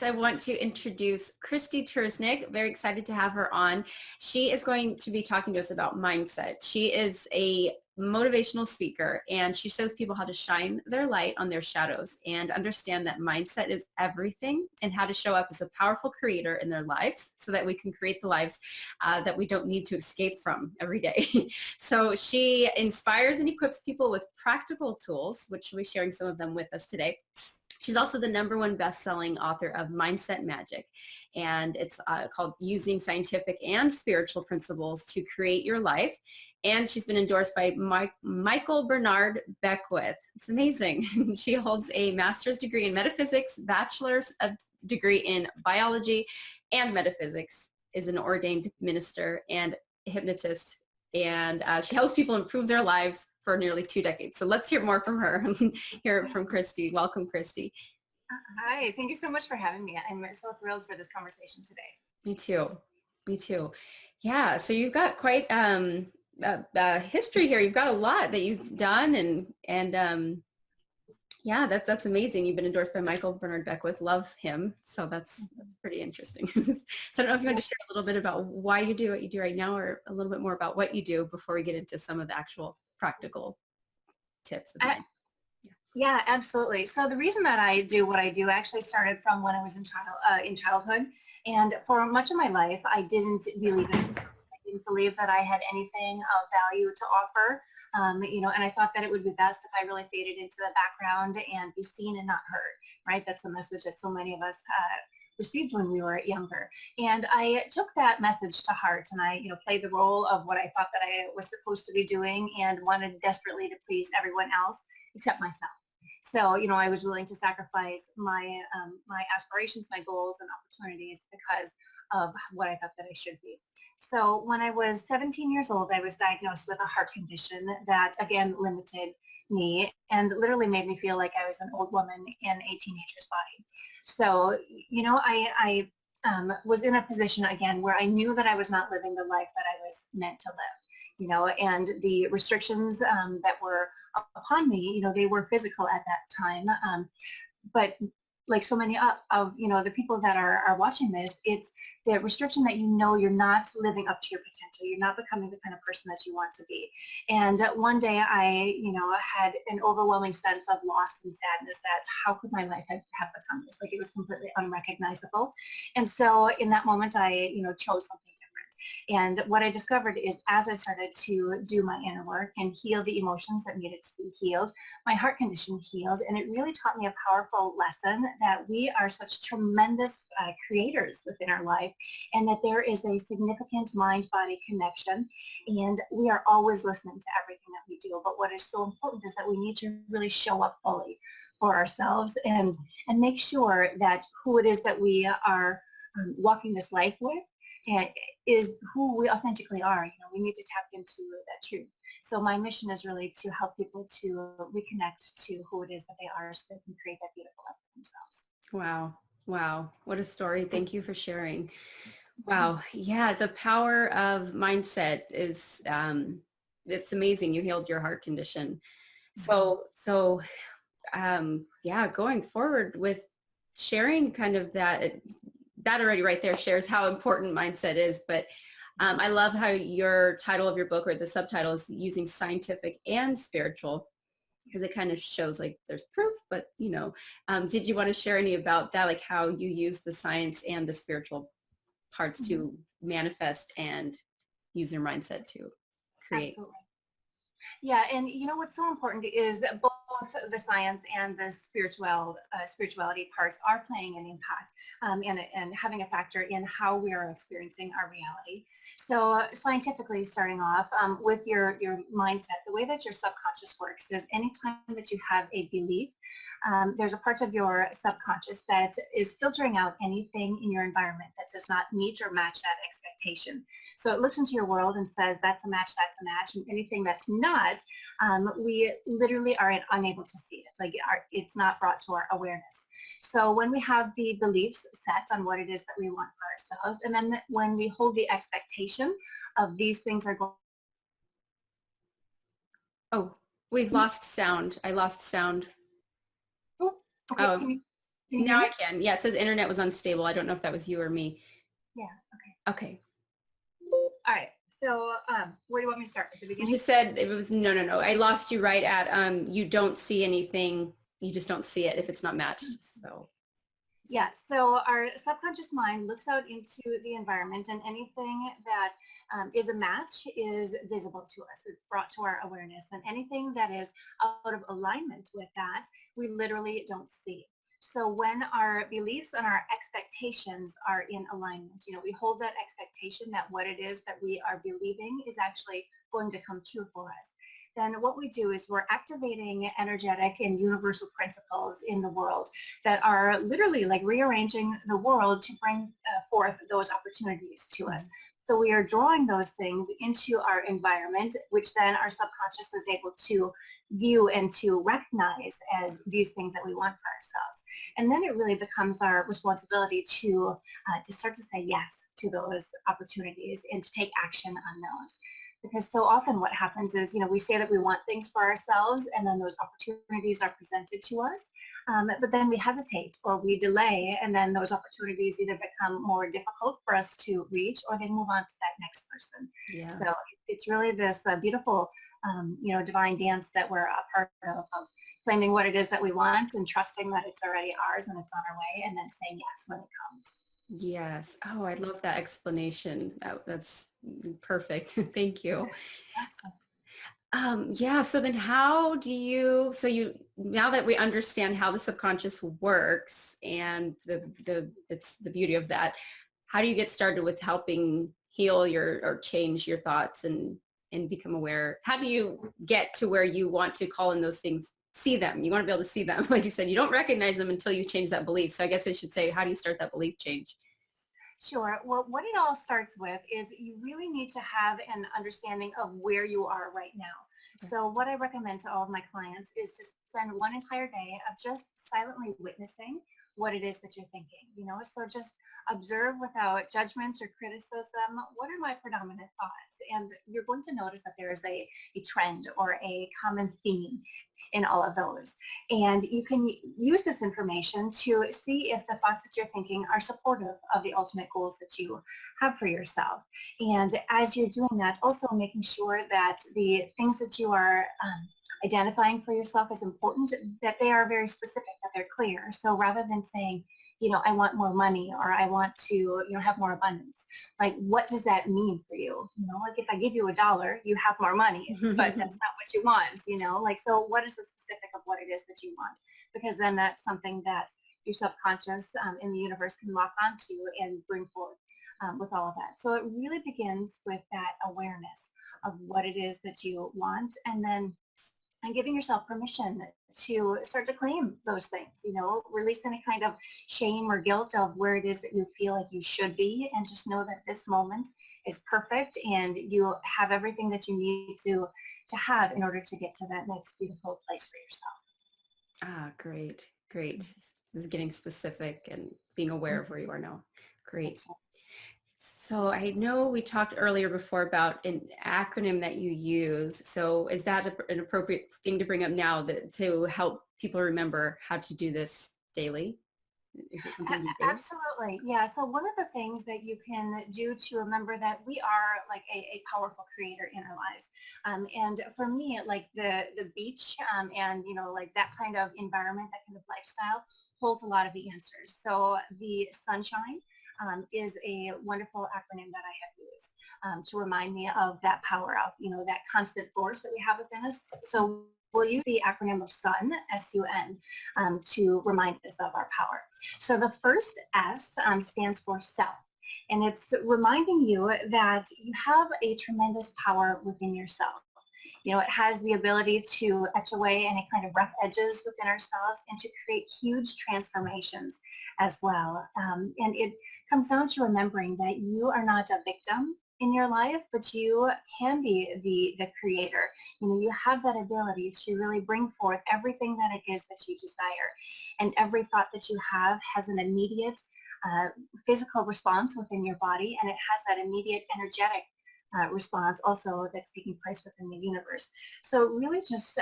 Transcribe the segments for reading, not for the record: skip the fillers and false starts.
I want to introduce Krysti Turznik. Very excited to have her on. She is going to be talking to us about mindset. She is a motivational speaker, and she shows people how to shine their light on their shadows and understand that mindset is everything, and how to show up as a powerful creator in their lives so that we can create the lives that we don't need to escape from every day. So she inspires and equips people with practical tools, which she'll be sharing some of them with us today. She's also the #1 best-selling author of Mindset Magic, and it's called Using Scientific and Spiritual Principles to Create Your Life. And she's been endorsed by Michael Bernard Beckwith. It's amazing. She holds a master's degree in metaphysics, bachelor's degree in biology and metaphysics, is an ordained minister and hypnotist, and she helps people improve their lives for nearly 2 decades. So let's hear more from her. Hear from Krysti. Welcome, Krysti. Hi, thank you so much for having me. I'm so thrilled for this conversation today. Me too. Me too. Yeah, so you've got quite a history here. You've got a lot that you've done, and yeah, that's amazing. You've been endorsed by Michael Bernard Beckwith. Love him. So that's pretty interesting. So I don't know if you want to share a little bit about why you do what you do right now, or a little bit more about what you do before we get into some of the actual practical tips. Yeah, absolutely. So the reason that I do what I do actually started from when I was in childhood, and for much of my life, I didn't believe it. I didn't believe that I had anything of value to offer, and I thought that it would be best if I really faded into the background and be seen and not heard, right? That's a message that so many of us received when we were younger. And I took that message to heart, and I, played the role of what I thought that I was supposed to be doing, and wanted desperately to please everyone else except myself. So, I was willing to sacrifice my aspirations, my goals, and opportunities because of what I thought that I should be. So when I was 17 years old, I was diagnosed with a heart condition that, again, limited me and literally made me feel like I was an old woman in a teenager's body. So, I was in a position, again, where I knew that I was not living the life that I was meant to live. And the restrictions that were upon me, they were physical at that time. But like so many of the people that are watching this, it's the restriction that you're not living up to your potential. You're not becoming the kind of person that you want to be. And one day I, had an overwhelming sense of loss and sadness that how could my life have become this? Like, it was completely unrecognizable. And so in that moment, I, chose something different. And what I discovered is, as I started to do my inner work and heal the emotions that needed to be healed, my heart condition healed. And it really taught me a powerful lesson that we are such tremendous creators within our life, and that there is a significant mind-body connection, and we are always listening to everything that we do. But what is so important is that we need to really show up fully for ourselves and make sure that who it is that we are walking this life with is who we authentically are. We need to tap into that truth. So my mission is really to help people to reconnect to who it is that they are, so they can create that beautiful life for themselves. Wow. Wow. What a story. Thank you for sharing. Wow. Yeah. The power of mindset is, it's amazing. You healed your heart condition. So, yeah, going forward with sharing kind of that already right there shares how important mindset is. But I love how your title of your book, or the subtitle, is Using Scientific and Spiritual, because it kind of shows like there's proof, but did you want to share any about that, like how you use the science and the spiritual parts to manifest and use your mindset to create? Absolutely. Yeah, and what's so important is that both the science and the spirituality parts are playing an impact and having a factor in how we are experiencing our reality. So scientifically, starting off with your mindset, the way that your subconscious works is anytime that you have a belief, there's a part of your subconscious that is filtering out anything in your environment that does not meet or match that expectation. So it looks into your world and says, that's a match, and anything that's not, we literally are unable to see it. Like, it's not brought to our awareness. So when we have the beliefs set on what it is that we want for ourselves, and then when we hold the expectation of these things are going. Oh, we've lost sound. I lost sound. Oh, okay. Oh, Can you hear Now me? I can. Yeah, it says internet was unstable. I don't know if that was you or me. Yeah. Okay. All right. So where do you want me to start? At the beginning? You said it was, no. I lost you right at, you don't see anything. You just don't see it if it's not matched. So. Yeah, so our subconscious mind looks out into the environment, and anything that is a match is visible to us. It's brought to our awareness, and anything that is out of alignment with that, we literally don't see. So when our beliefs and our expectations are in alignment, we hold that expectation that what it is that we are believing is actually going to come true for us. Then what we do is we're activating energetic and universal principles in the world that are literally like rearranging the world to bring forth those opportunities to us. So we are drawing those things into our environment, which then our subconscious is able to view and to recognize as these things that we want for ourselves. And then it really becomes our responsibility to start to say yes to those opportunities and to take action on those. Because so often what happens is, we say that we want things for ourselves, and then those opportunities are presented to us, but then we hesitate or we delay, and then those opportunities either become more difficult for us to reach, or they move on to that next person. Yeah. So it's really this beautiful, divine dance that we're a part of claiming what it is that we want and trusting that it's already ours and it's on our way, and then saying yes when it comes. Yes. Oh, I love that explanation. That's perfect. Thank you. Yeah. So then how do you, now that we understand how the subconscious works and it's the beauty of that, how do you get started with helping heal or change your thoughts and become aware? How do you get to where you want to call in those things, see them? You want to be able to see them. Like you said, you don't recognize them until you change that belief. So I guess I should say, how do you start that belief change? Sure. Well, what it all starts with is you really need to have an understanding of where you are right now. Okay. So what I recommend to all of my clients is to spend one entire day of just silently witnessing what it is that you're thinking, so just observe without judgment or criticism. What are my predominant thoughts? And you're going to notice that there is a trend or a common theme in all of those. And you can use this information to see if the thoughts that you're thinking are supportive of the ultimate goals that you have for yourself. And as you're doing that, also making sure that the things that you are identifying for yourself as important, that they are very specific, that they're clear. So rather than saying, I want more money, or I want to, have more abundance, like, what does that mean for you? Like if I give you $1, you have more money, but that's not what you want, so what is the specific of what it is that you want? Because then that's something that your subconscious in the universe can lock onto and bring forward with all of that. So it really begins with that awareness of what it is that you want, and giving yourself permission to start to claim those things, release any kind of shame or guilt of where it is that you feel like you should be, and just know that this moment is perfect and you have everything that you need to have in order to get to that next beautiful place for yourself. Great. This is getting specific and being aware of where you are now. Great. So I know we talked earlier before about an acronym that you use. So is that an appropriate thing to bring up now to help people remember how to do this daily? Is it something you do? Absolutely. Yeah. So one of the things that you can do to remember that we are like a powerful creator in our lives. And for me, like the beach and, like that kind of environment, that kind of lifestyle holds a lot of the answers. So the sunshine is a wonderful acronym that I have used to remind me of that power, of, that constant force that we have within us. So we'll use the acronym of SUN, S-U-N, to remind us of our power. So the first S stands for self. And it's reminding you that you have a tremendous power within yourself. It has the ability to etch away any kind of rough edges within ourselves and to create huge transformations as well. And it comes down to remembering that you are not a victim in your life, but you can be the creator. You have that ability to really bring forth everything that it is that you desire. And every thought that you have has an immediate physical response within your body, and it has that immediate energetic response also that's taking place within the universe. So really just,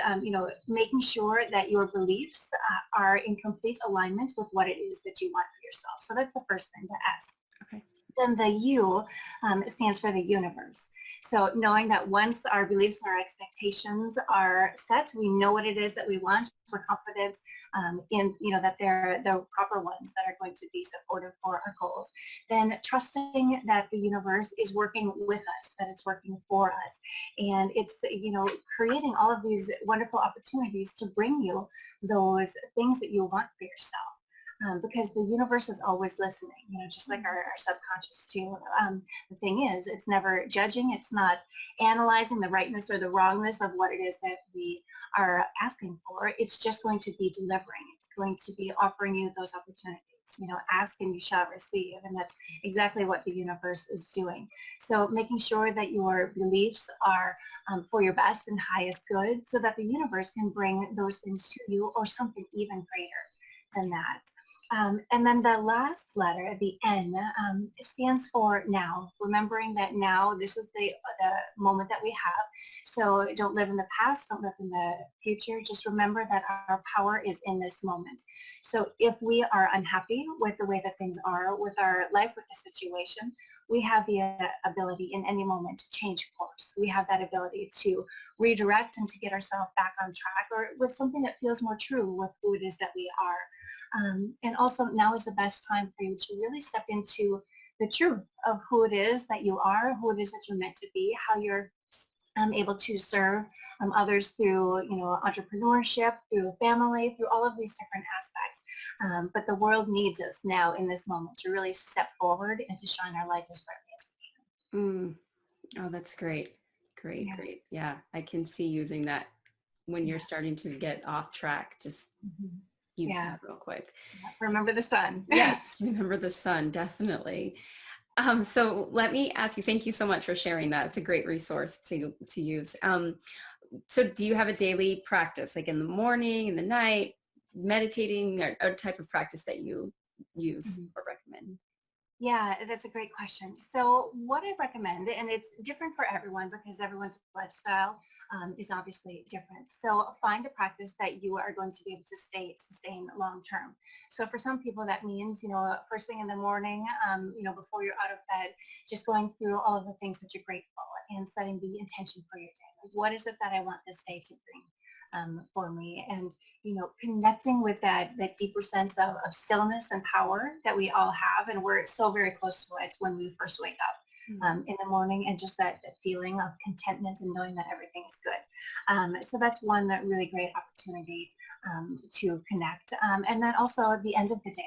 making sure that your beliefs are in complete alignment with what it is that you want for yourself. So that's the first thing to ask. Okay. Then the U stands for the universe. So knowing that once our beliefs and our expectations are set, we know what it is that we want. We're confident in, that they're the proper ones that are going to be supportive for our goals. Then trusting that the universe is working with us, that it's working for us. And it's, creating all of these wonderful opportunities to bring you those things that you want for yourself. Because the universe is always listening, just like our subconscious too. The thing is, it's never judging. It's not analyzing the rightness or the wrongness of what it is that we are asking for. It's just going to be delivering. It's going to be offering you those opportunities. Ask and you shall receive. And that's exactly what the universe is doing. So making sure that your beliefs are for your best and highest good so that the universe can bring those things to you or something even greater than that. And then the last letter, the N, stands for now, remembering that now this is the moment that we have. So don't live in the past, don't live in the future. Just remember that our power is in this moment. So if we are unhappy with the way that things are, with our life, with the situation, we have the ability in any moment to change course. We have that ability to redirect and to get ourselves back on track or with something that feels more true with who it is that we are. And also now is the best time for you to really step into the truth of who it is that you are, who it is that you're meant to be, how you're able to serve others through, entrepreneurship, through family, through all of these different aspects. But the world needs us now in this moment to really step forward and to shine our light as brightly as we can. Oh, that's great. Great. Yeah, I can see using that when you're starting to get off track. Just use that real quick. Remember the sun. Yes, remember the sun, definitely. So let me ask you, thank you so much for sharing that. It's a great resource to use. So do you have a daily practice, like in the morning, in the night, meditating, or a type of practice that you use or recommend? Yeah, that's a great question. So what I recommend, and it's different for everyone because everyone's lifestyle is obviously different. So find a practice that you are going to be able to sustain long term. So for some people that means, first thing in the morning, before you're out of bed, just going through all of the things that you're grateful and setting the intention for your day. Like, what is it that I want this day to bring? For me, and connecting with that deeper sense of stillness and power that we all have, and we're so very close to it when we first wake up in the morning, and just that feeling of contentment and knowing that everything is good. So that's one really great opportunity to connect, and then also at the end of the day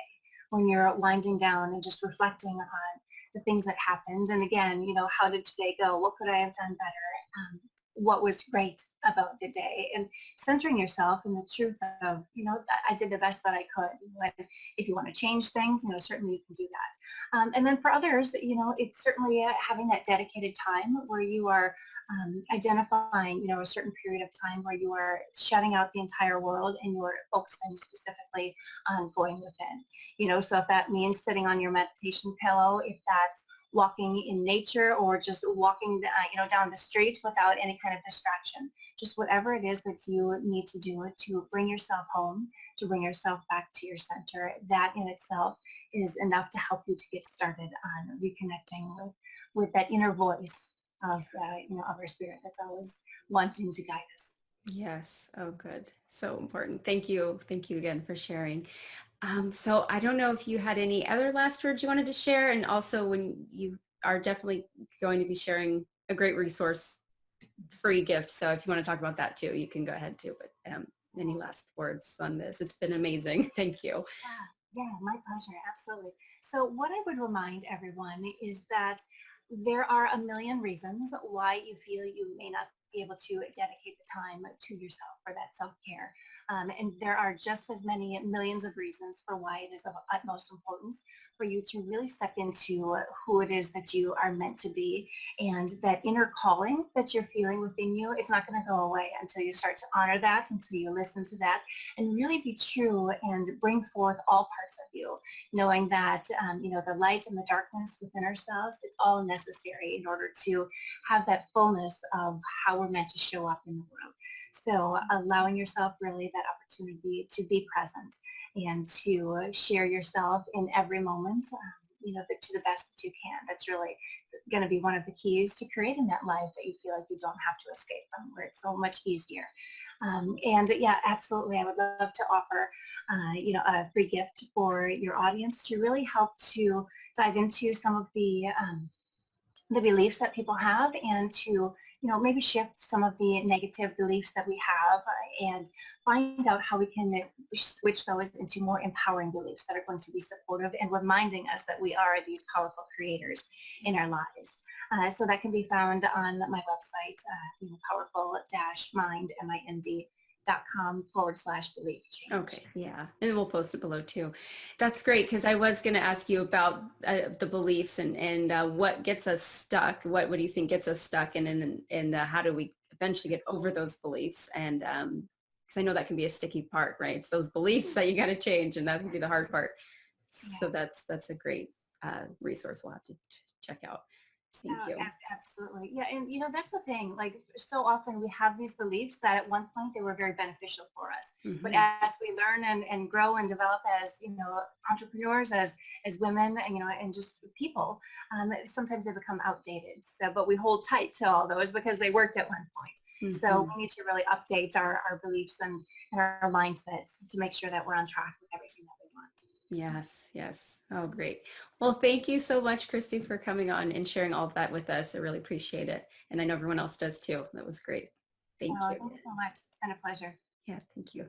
when you're winding down and just reflecting on the things that happened, and again, how did today go? What could I have done better? What was great about the day, and centering yourself in the truth of, I did the best that I could. If you want to change things, certainly you can do that. And then for others, it's certainly having that dedicated time where you are identifying, a certain period of time where you are shutting out the entire world and you're focusing specifically on going within. So if that means sitting on your meditation pillow, if that's walking in nature or just walking, down the street without any kind of distraction, just whatever it is that you need to do to bring yourself home, to bring yourself back to your center, that in itself is enough to help you to get started on reconnecting with that inner voice of, of our spirit that's always wanting to guide us. Yes. Oh, good. So important. Thank you. Thank you again for sharing. So I don't know if you had any other last words you wanted to share, and also when you are definitely going to be sharing a great resource, free gift. So if you want to talk about that too, you can go ahead too. But any last words on this? It's been amazing. Thank you. Yeah, my pleasure. Absolutely. So what I would remind everyone is that there are a million reasons why you feel you may not be able to dedicate the time to yourself for that self-care. And there are just as many millions of reasons for why it is of utmost importance for you to really step into who it is that you are meant to be, and that inner calling that you're feeling within you. It's not going to go away until you start to honor that, until you listen to that, and really be true and bring forth all parts of you, knowing that, the light and the darkness within ourselves, it's all necessary in order to have that fullness of how we're meant to show up in the world. So allowing yourself really that opportunity to be present and to share yourself in every moment, to the best that you can. That's really going to be one of the keys to creating that life that you feel like you don't have to escape from, where it's so much easier. And yeah, absolutely. I would love to offer, a free gift for your audience to really help to dive into some of the beliefs that people have, and to, maybe shift some of the negative beliefs that we have, and find out how we can switch those into more empowering beliefs that are going to be supportive and reminding us that we are these powerful creators in our lives. So that can be found on my website, powerful-mind.com/belief change. Okay, yeah, and we'll post it below too. That's great, because I was going to ask you about the beliefs and what gets us stuck. What do you think gets us stuck, and how do we eventually get over those beliefs? And because I know that can be a sticky part, right? It's those beliefs that you got to change, and that can be the hard part. Yeah. So that's a great resource we'll have to check out. Thank you. Absolutely. Yeah. And that's the thing, like, so often we have these beliefs that at one point they were very beneficial for us. Mm-hmm. But as we learn and grow and develop as, entrepreneurs, as women, and just people, sometimes they become outdated. So, but we hold tight to all those because they worked at one point. Mm-hmm. So we need to really update our beliefs and our mindsets to make sure that we're on track with everything that we want. Yes. Oh, great. Well, thank you so much, Krysti, for coming on and sharing all of that with us. I really appreciate it. And I know everyone else does too. That was great. Thank you. Thanks so much. It's been a pleasure. Yeah, thank you.